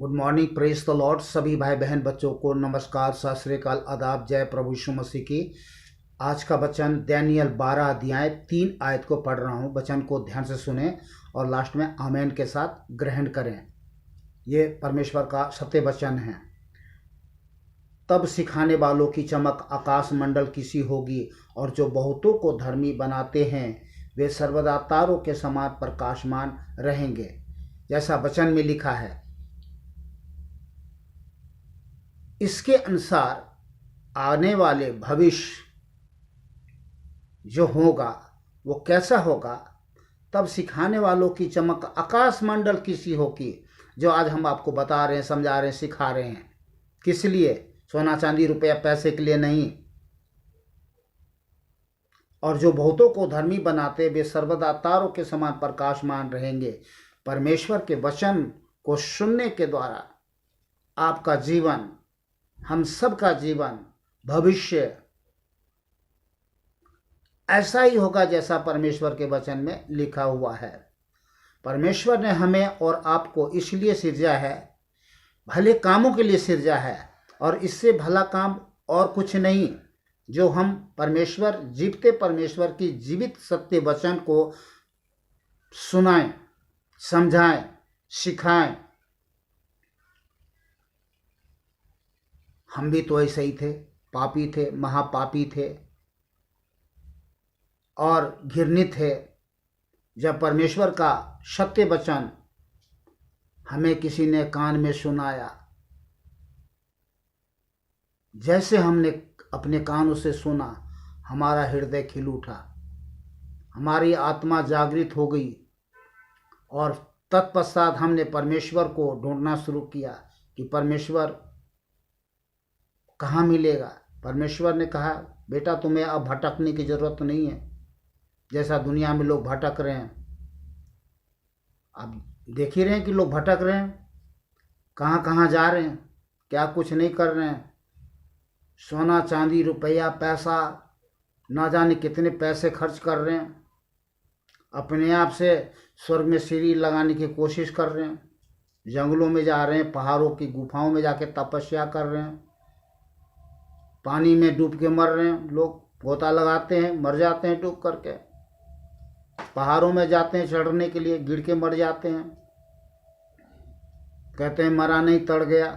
Good morning, praise the Lord. सभी भाई बहन बच्चों को नमस्कार, सत श्री अकाल, आदाब, जय प्रभु यीशु मसीह की। आज का वचन दानियेल 12 अध्याय 3 आयत को पढ़ रहा हूँ। वचन को ध्यान से सुने और लास्ट में आमेन के साथ ग्रहण करें। ये परमेश्वर का सत्य वचन है। तब सिखाने वालों की चमक आकाश मंडल की सी होगी, और जो बहुतों को धर्मी बनाते हैं वे सर्वदा तारों के समान प्रकाशमान रहेंगे। जैसा वचन में लिखा है, इसके अनुसार आने वाले भविष्य जो होगा वो कैसा होगा। तब सिखाने वालों की चमक आकाश मंडल की सी होगी। जो आज हम आपको बता रहे हैं, समझा रहे हैं, सिखा रहे हैं। किस लिए? सोना चांदी रुपया पैसे के लिए नहीं। और जो बहुतों को धर्मी बनाते वे सर्वदा तारों के समान प्रकाशमान रहेंगे। परमेश्वर के वचन को सुनने के द्वारा आपका जीवन, हम सब का जीवन, भविष्य ऐसा ही होगा जैसा परमेश्वर के वचन में लिखा हुआ है। परमेश्वर ने हमें और आपको इसलिए सिरजा है, भले कामों के लिए सिरजा है, और इससे भला काम और कुछ नहीं। जो हम परमेश्वर, जीवते परमेश्वर की जीवित सत्य वचन को सुनाएं, समझाएं, सिखाएं। हम भी तो ऐसे ही थे, पापी थे, महापापी थे और घृणित थे। जब परमेश्वर का सत्य वचन हमें किसी ने कान में सुनाया, जैसे हमने अपने कानों से सुना, हमारा हृदय खिल उठा, हमारी आत्मा जागृत हो गई, और तत्पश्चात हमने परमेश्वर को ढूंढना शुरू किया कि परमेश्वर कहाँ मिलेगा। परमेश्वर ने कहा, बेटा तुम्हें अब भटकने की ज़रूरत नहीं है, जैसा दुनिया में लोग भटक रहे हैं। अब देख ही रहे हैं कि लोग भटक रहे हैं, कहाँ कहाँ जा रहे हैं, क्या कुछ नहीं कर रहे हैं। सोना चांदी रुपया पैसा, ना जाने कितने पैसे खर्च कर रहे हैं। अपने आप से स्वर्ग में सीढ़ी लगाने की कोशिश कर रहे हैं। जंगलों में जा रहे हैं, पहाड़ों की गुफाओं में जाके तपस्या कर रहे हैं। पानी में डूब के मर रहे हैं। लोग गोता लगाते हैं, मर जाते हैं डूब करके। पहाड़ों में जाते हैं चढ़ने के लिए, गिर के मर जाते हैं। कहते हैं मरा नहीं, तड़ गया,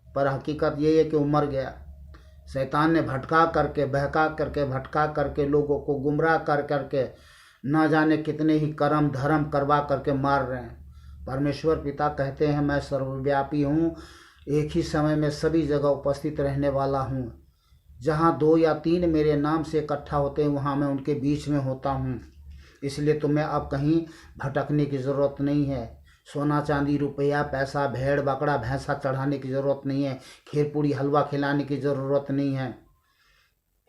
पर हकीकत यही है कि वो मर गया। शैतान ने भटका करके, बहका करके, भटका करके, लोगों को गुमराह कर करके न जाने कितने ही कर्म धर्म करवा करके मार रहे हैं। परमेश्वर पिता कहते हैं, मैं सर्वव्यापी हूँ, एक ही समय में सभी जगह उपस्थित रहने वाला हूँ। जहाँ 2 या 3 मेरे नाम से इकट्ठा होते हैं, वहाँ मैं उनके बीच में होता हूँ। इसलिए तुम्हें अब कहीं भटकने की ज़रूरत नहीं है। सोना चांदी रुपया पैसा, भेड़ बकरा भैंसा चढ़ाने की ज़रूरत नहीं है। खीर पूरी हलवा खिलाने की ज़रूरत नहीं है।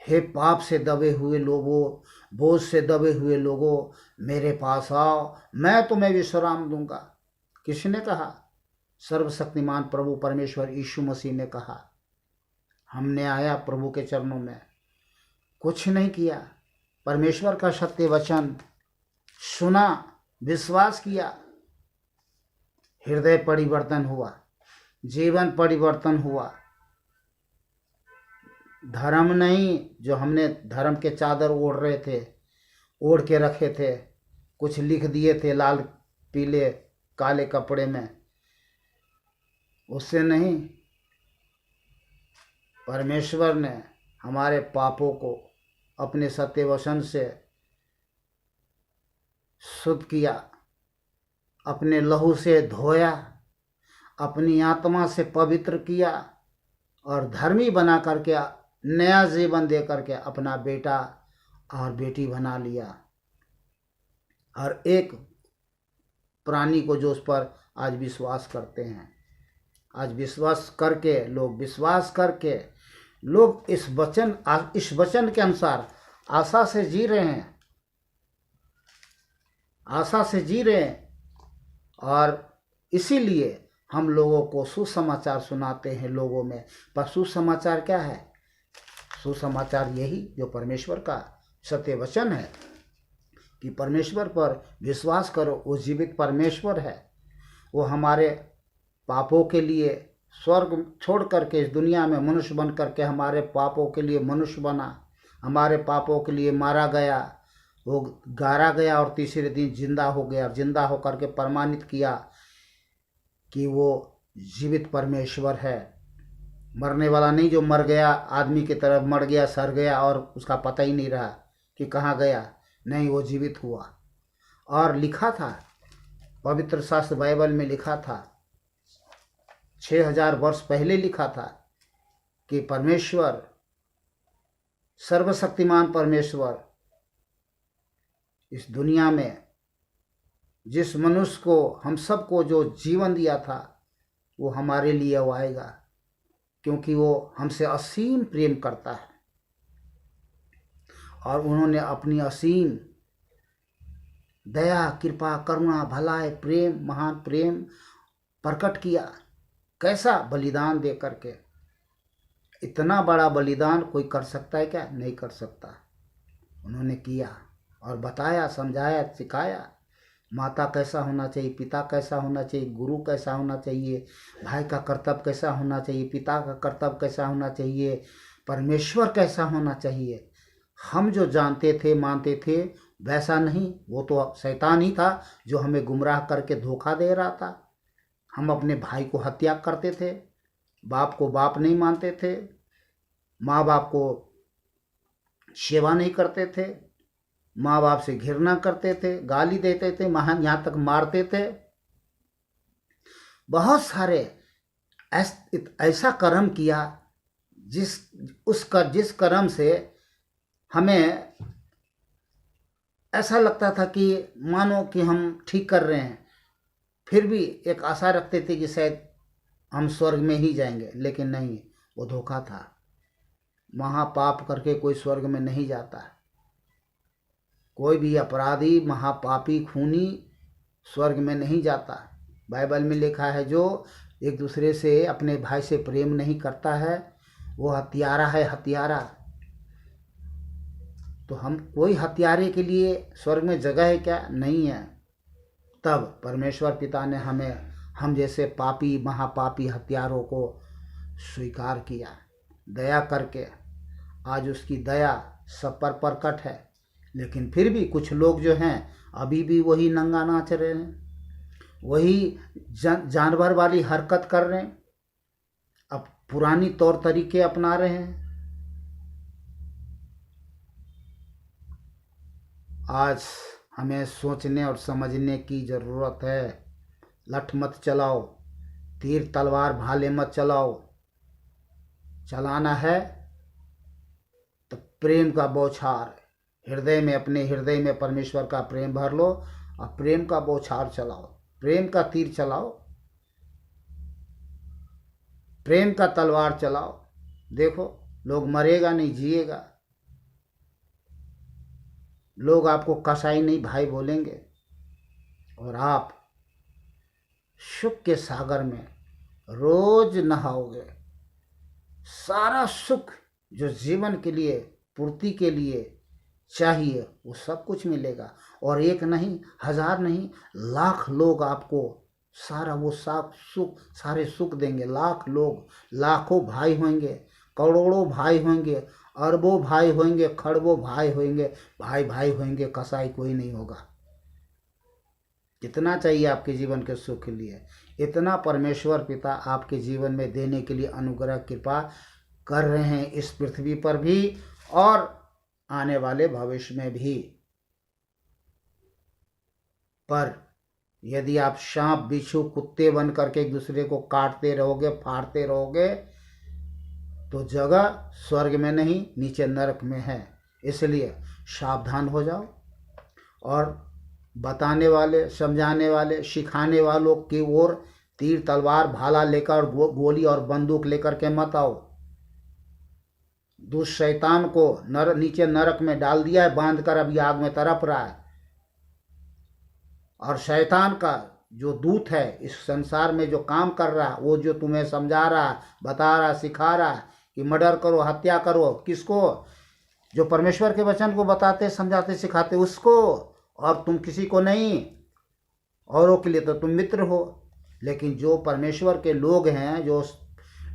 हे पाप से दबे हुए लोगों, बोझ से दबे हुए लोगों, मेरे पास आओ, मैं तुम्हें विश्राम दूंगा। किसने कहा? सर्वशक्तिमान प्रभु परमेश्वर यीशु मसीह ने कहा। हमने आया प्रभु के चरणों में, कुछ नहीं किया, परमेश्वर का सत्य वचन सुना, विश्वास किया, हृदय परिवर्तन हुआ, जीवन परिवर्तन हुआ। धर्म नहीं, जो हमने धर्म के चादर ओढ़ रहे थे, ओढ़ के रखे थे, कुछ लिख दिए थे लाल पीले काले कपड़े में, उससे नहीं। परमेश्वर ने हमारे पापों को अपने सत्य वचन से शुद्ध किया, अपने लहू से धोया, अपनी आत्मा से पवित्र किया, और धर्मी बना करके नया जीवन दे करके अपना बेटा और बेटी बना लिया। और एक प्राणी को जो उस पर आज विश्वास करते हैं, आज विश्वास करके लोग इस वचन के अनुसार आशा से जी रहे हैं, आशा से जी रहे हैं। और इसीलिए हम लोगों को सुसमाचार सुनाते हैं लोगों में। पर सुसमाचार क्या है? सुसमाचार यही जो परमेश्वर का सत्य वचन है कि परमेश्वर पर विश्वास करो, वो जीवित परमेश्वर है। वो हमारे पापों के लिए स्वर्ग छोड़ करके इस दुनिया में मनुष्य बन करके हमारे पापों के लिए मनुष्य बना, हमारे पापों के लिए मारा गया, वो गाड़ा गया और तीसरे दिन जिंदा हो गया। जिंदा होकर के प्रमाणित किया कि वो जीवित परमेश्वर है, मरने वाला नहीं जो मर गया, आदमी की तरह मर गया, सड़ गया और उसका पता ही नहीं रहा कि कहाँ गया। नहीं, वो जीवित हुआ। और लिखा था, पवित्र शास्त्र बाइबल में लिखा था, 6000 वर्ष पहले लिखा था कि परमेश्वर, सर्वशक्तिमान परमेश्वर इस दुनिया में जिस मनुष्य को, हम सबको जो जीवन दिया था, वो हमारे लिए वो आएगा, क्योंकि वो हमसे असीम प्रेम करता है। और उन्होंने अपनी असीम दया, कृपा, करुणा, भलाई, प्रेम, महान प्रेम प्रकट किया। कैसा बलिदान दे करके। इतना बड़ा बलिदान कोई कर सकता है क्या? नहीं कर सकता। उन्होंने किया और बताया, समझाया, सिखाया। माता कैसा होना चाहिए, पिता कैसा होना चाहिए, गुरु कैसा होना चाहिए, भाई का कर्तव्य कैसा होना चाहिए, पिता का कर्तव्य कैसा होना चाहिए, परमेश्वर कैसा होना चाहिए। हम जो जानते थे, मानते थे, वैसा नहीं। वो तो शैतान ही था जो हमें गुमराह करके धोखा दे रहा था। हम अपने भाई को हत्या करते थे, बाप को बाप नहीं मानते थे, माँ बाप को सेवा नहीं करते थे, माँ बाप से घृणा करते थे, गाली देते थे, यहाँ तक मारते थे। बहुत सारे ऐसा कर्म किया जिस कर्म से हमें ऐसा लगता था कि मानो कि हम ठीक कर रहे हैं, फिर भी एक आशा रखते थे कि शायद हम स्वर्ग में ही जाएंगे, लेकिन नहीं, वो धोखा था। महापाप करके कोई स्वर्ग में नहीं जाता। कोई भी अपराधी, महापापी, खूनी स्वर्ग में नहीं जाता। बाइबल में लिखा है, जो एक दूसरे से, अपने भाई से प्रेम नहीं करता है, वो हत्यारा है, हत्यारा। तो हम, कोई हत्यारे के लिए स्वर्ग में जगह है क्या? नहीं है। तब परमेश्वर पिता ने हमें, हम जैसे पापी, महापापी हत्यारों को स्वीकार किया, दया करके। आज उसकी दया सब पर प्रकट है। लेकिन फिर भी कुछ लोग जो हैं, अभी भी वही नंगा नाच रहे हैं, वही जानवर वाली हरकत कर रहे हैं, अब पुरानी तौर तरीके अपना रहे हैं। आज हमें सोचने और समझने की ज़रूरत है। लठ मत चलाओ, तीर तलवार भाले मत चलाओ। चलाना है तो प्रेम का बौछार हृदय में, अपने हृदय में परमेश्वर का प्रेम भर लो और प्रेम का बौछार चलाओ, प्रेम का तीर चलाओ, प्रेम का तलवार चलाओ। देखो, लोग मरेगा नहीं, जिएगा। लोग आपको कसाई नहीं भाई बोलेंगे, और आप सुख के सागर में रोज नहाओगे। सारा सुख जो जीवन के लिए, पूर्ति के लिए चाहिए, वो सब कुछ मिलेगा। और एक नहीं, 1000 नहीं, लाख लोग आपको सारा वो सुख, सारे सुख देंगे। लाख लोग, लाखों भाई होंगे, करोड़ों भाई होंगे, अरबों भाई होंगे, खरबों भाई होंगे, भाई भाई होंगे, कसाई कोई नहीं होगा। कितना चाहिए आपके जीवन के सुख के लिए? इतना परमेश्वर पिता आपके जीवन में देने के लिए अनुग्रह, कृपा कर रहे हैं, इस पृथ्वी पर भी और आने वाले भविष्य में भी। पर यदि आप सांप, बिच्छू, कुत्ते बन करके एक दूसरे को काटते रहोगे, फाड़ते रहोगे, तो जगह स्वर्ग में नहीं, नीचे नरक में है। इसलिए सावधान हो जाओ और बताने वाले, समझाने वाले, सिखाने वालों की ओर तीर, तलवार, भाला लेकर, गोली और बंदूक लेकर के मत आओ। दुष्ट शैतान को नीचे नरक में डाल दिया है, बांध कर अभी आग में तड़प रहा है। और शैतान का जो दूत है इस संसार में जो काम कर रहा है, वो जो तुम्हें समझा रहा, बता रहा, सिखा रहा कि मर्डर करो, हत्या करो, किसको? जो परमेश्वर के वचन को बताते, समझाते, सिखाते उसको, और तुम किसी को नहीं। औरों के लिए तो तुम मित्र हो, लेकिन जो परमेश्वर के लोग हैं, जो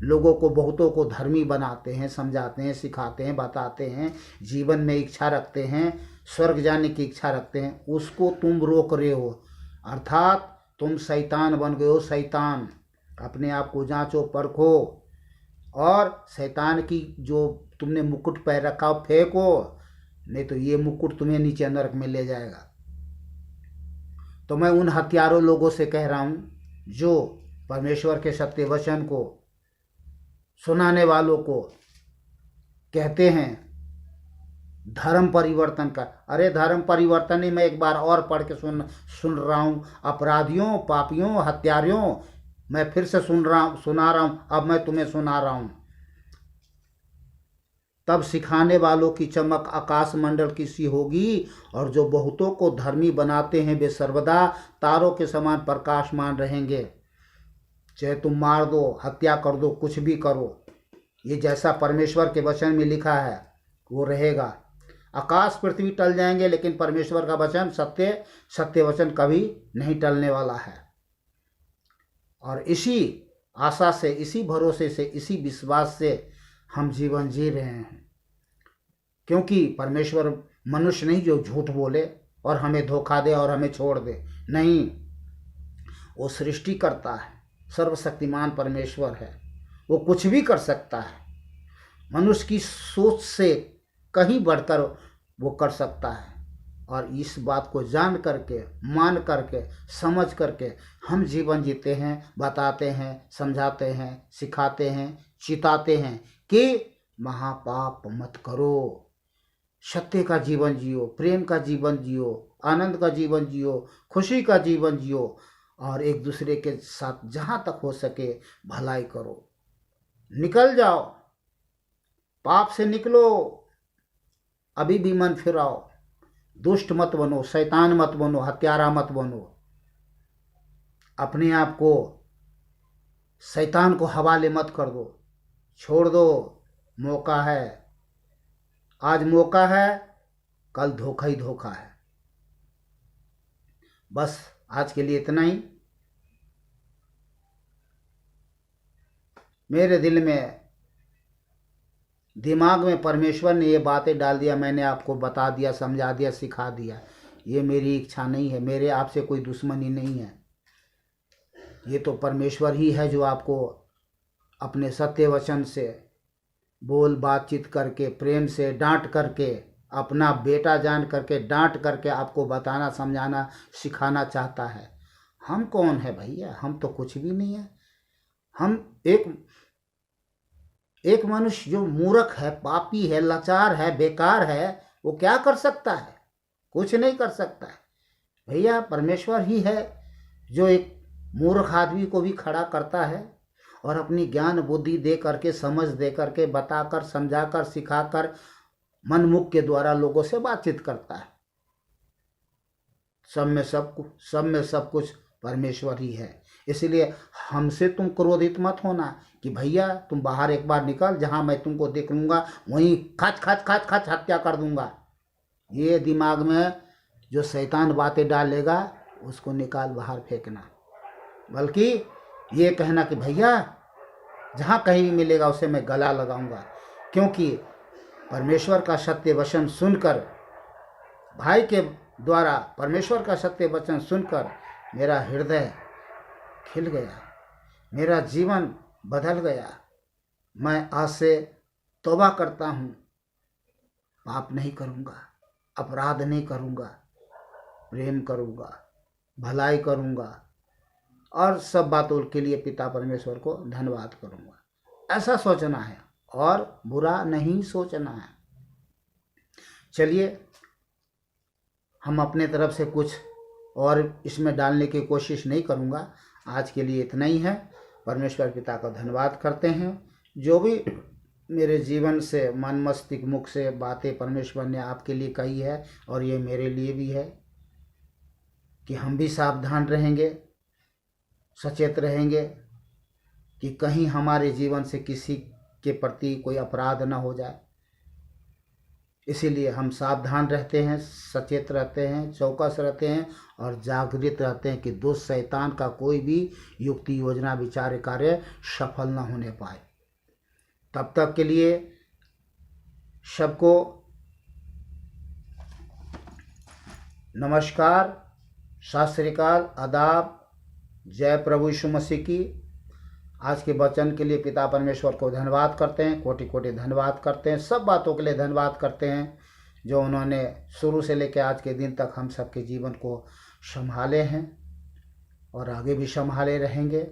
लोगों को, बहुतों को धर्मी बनाते हैं, समझाते हैं, सिखाते हैं, बताते हैं, जीवन में इच्छा रखते हैं, स्वर्ग जाने की इच्छा रखते हैं, उसको तुम रोक रहे हो। अर्थात तुम शैतान बन गए हो, शैतान। अपने आप को जांचो, परखो, और शैतान की जो तुमने मुकुट पैर रखा हो फेंको, नहीं तो ये मुकुट तुम्हें नीचे नरक में ले जाएगा। तो मैं उन हत्यारों लोगों से कह रहा हूं जो परमेश्वर के सत्य वचन को सुनाने वालों को कहते हैं धर्म परिवर्तन का। अरे धर्म परिवर्तन ही मैं एक बार और पढ़ के सुन रहा हूं। अपराधियों, पापियों, हत्यारियों, मैं फिर से सुना रहा हूं। अब मैं तुम्हें सुना रहा हूं। तब सिखाने वालों की चमक आकाश मंडल की सी होगी, और जो बहुतों को धर्मी बनाते हैं वे सर्वदा तारों के समान प्रकाशमान रहेंगे। चाहे तुम मार दो, हत्या कर दो, कुछ भी करो, ये जैसा परमेश्वर के वचन में लिखा है वो रहेगा। आकाश पृथ्वी टल जाएंगे, लेकिन परमेश्वर का वचन, सत्य वचन कभी नहीं टलने वाला है। और इसी आशा से, इसी भरोसे से, इसी विश्वास से हम जीवन जी रहे हैं। क्योंकि परमेश्वर मनुष्य नहीं जो झूठ बोले और हमें धोखा दे और हमें छोड़ दे। नहीं, वो सृष्टि करता है, सर्वशक्तिमान परमेश्वर है, वो कुछ भी कर सकता है। मनुष्य की सोच से कहीं बढ़कर वो कर सकता है। और इस बात को जान करके, मान करके, समझ करके हम जीवन जीते हैं, बताते हैं, समझाते हैं, सिखाते हैं, चिताते हैं कि महापाप मत करो, सत्य का जीवन जियो, प्रेम का जीवन जियो, आनंद का जीवन जियो, खुशी का जीवन जियो, और एक दूसरे के साथ जहाँ तक हो सके भलाई करो। निकल जाओ, पाप से निकलो, अभी भी मन फिराओ, दुष्ट मत बनो, शैतान मत बनो, हत्यारा मत बनो। अपने आप को शैतान को हवाले मत कर दो, छोड़ दो। मौका है, आज मौका है, कल धोखा ही धोखा है। बस आज के लिए इतना ही। मेरे दिल में, दिमाग में परमेश्वर ने ये बातें डाल दिया, मैंने आपको बता दिया, समझा दिया, सिखा दिया। ये मेरी इच्छा नहीं है, मेरे आपसे कोई दुश्मनी नहीं है। ये तो परमेश्वर ही है जो आपको अपने सत्य वचन से बोल बातचीत करके, प्रेम से डांट करके, अपना बेटा जान करके डांट करके आपको बताना, समझाना, सिखाना चाहता है। हम कौन है भैया? हम तो कुछ भी नहीं है। हम एक मनुष्य जो मूर्ख है, पापी है, लाचार है, बेकार है, वो क्या कर सकता है? कुछ नहीं कर सकता है भैया। परमेश्वर ही है जो एक मूर्ख आदमी को भी खड़ा करता है और अपनी ज्ञान बुद्धि दे करके, समझ दे करके, बताकर, समझाकर, सिखाकर, मनमुख के द्वारा लोगों से बातचीत करता है। सब में सब कुछ परमेश्वर ही है। इसलिए हमसे तुम क्रोधित मत होना कि भैया तुम बाहर एक बार निकल, जहां मैं तुमको देख लूंगा वहीं खच खच खच खच हत्या कर दूंगा। ये दिमाग में जो शैतान बातें डालेगा उसको निकाल बाहर फेंकना, बल्कि ये कहना कि भैया जहाँ कहीं भी मिलेगा उसे मैं गला लगाऊंगा। क्योंकि परमेश्वर का सत्य वचन सुनकर, भाई के द्वारा परमेश्वर का सत्य वचन सुनकर मेरा हृदय खिल गया, मेरा जीवन बदल गया। मैं आज से तौबा करता हूँ, पाप नहीं करूँगा, अपराध नहीं करूँगा, प्रेम करूँगा, भलाई करूँगा, और सब बातों के लिए पिता परमेश्वर को धन्यवाद करूँगा। ऐसा सोचना है और बुरा नहीं सोचना है। चलिए, हम अपने तरफ से कुछ और इसमें डालने की कोशिश नहीं करूँगा। आज के लिए इतना ही है। परमेश्वर पिता का धन्यवाद करते हैं। जो भी मेरे जीवन से, मन मस्तिष्क मुख से बातें परमेश्वर ने आपके लिए कही है, और ये मेरे लिए भी है कि हम भी सावधान रहेंगे, सचेत रहेंगे कि कहीं हमारे जीवन से किसी के प्रति कोई अपराध न हो जाए। इसीलिए हम सावधान रहते हैं, सचेत रहते हैं, चौकस रहते हैं और जागृत रहते हैं कि दुष्ट शैतान का कोई भी युक्ति, योजना, विचार, कार्य सफल न होने पाए। तब तक के लिए सबको नमस्कार, सत श्री अकाल, आदाब, जय प्रभु यीशु मसीह की। आज के वचन के लिए पिता परमेश्वर को धन्यवाद करते हैं, कोटि कोटि धन्यवाद करते हैं, सब बातों के लिए धन्यवाद करते हैं जो उन्होंने शुरू से लेकर आज के दिन तक हम सबके जीवन को संभाले हैं और आगे भी संभाले रहेंगे।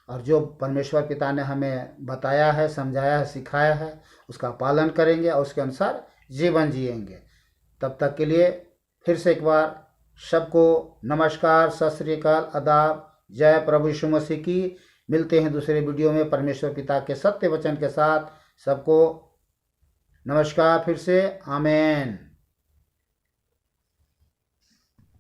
और जो परमेश्वर पिता ने हमें बताया है, समझाया है, सिखाया है, उसका पालन करेंगे और उसके अनुसार जीवन जिएंगे। तब तक के लिए फिर से एक बार सबको नमस्कार, सत श्री अकाल, आदाब, जय प्रभु यीशु मसीह की। मिलते हैं दूसरे वीडियो में परमेश्वर पिता के सत्य वचन के साथ। सबको नमस्कार फिर से, आमीन।